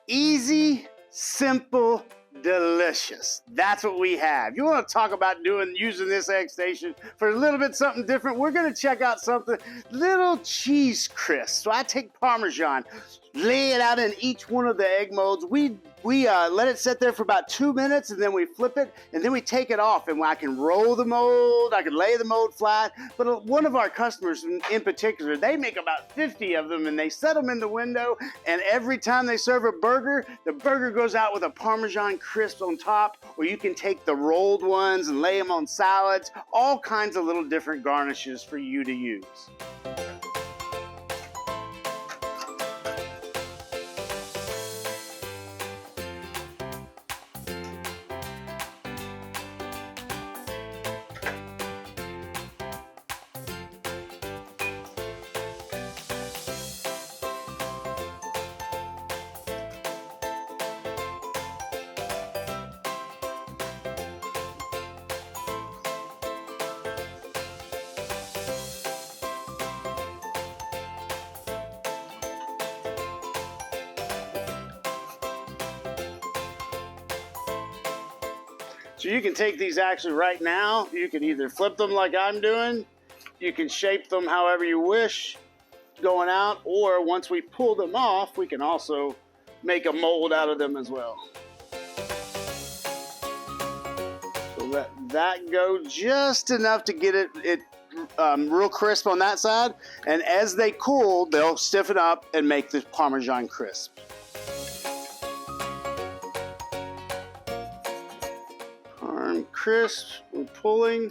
Easy, simple, delicious. That's what we have. You want to talk about using this egg station for a little bit something different? We're going to check out something, little cheese crisp. So I take Parmesan, lay it out in each one of the egg molds. We let it sit there for about 2 minutes, and then we flip it, and then we take it off, and I can roll the mold, I can lay the mold flat. But one of our customers in particular, they make about 50 of them, and they set them in the window, and every time they serve a burger, the burger goes out with a Parmesan crisp on top, or you can take the rolled ones and lay them on salads, all kinds of little different garnishes for you to use. So you can take these actually right now. You can either flip them like I'm doing. You can shape them however you wish going out. Or once we pull them off, we can also make a mold out of them as well. So let that go just enough to get it real crisp on that side. And as they cool, they'll stiffen up and make the Parmesan crisp. Crisp, we're pulling.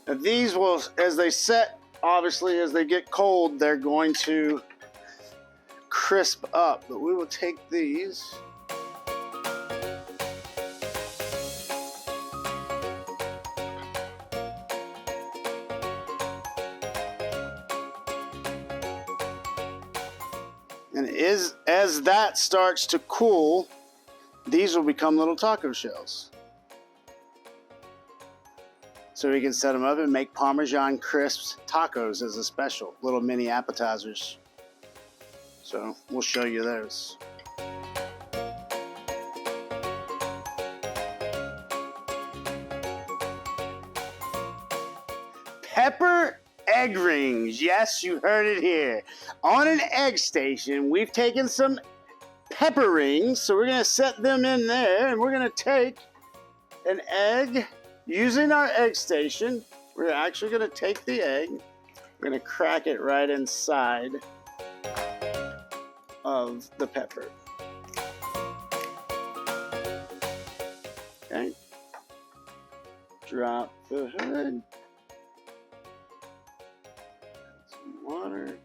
Now these will, as they set, obviously as they get cold, they're going to crisp up. But we will take these. And as that starts to cool, these will become little taco shells. So we can set them up and make Parmesan crisps tacos as a special, little mini appetizers. So we'll show you those. Pepper egg rings. Yes, you heard it here. On an egg station, we've taken some pepper rings, so we're going to set them in there, and we're going to take an egg using our egg station. We're actually going to take the egg, we're going to crack it right inside of the pepper. Okay. Drop the hood. Water.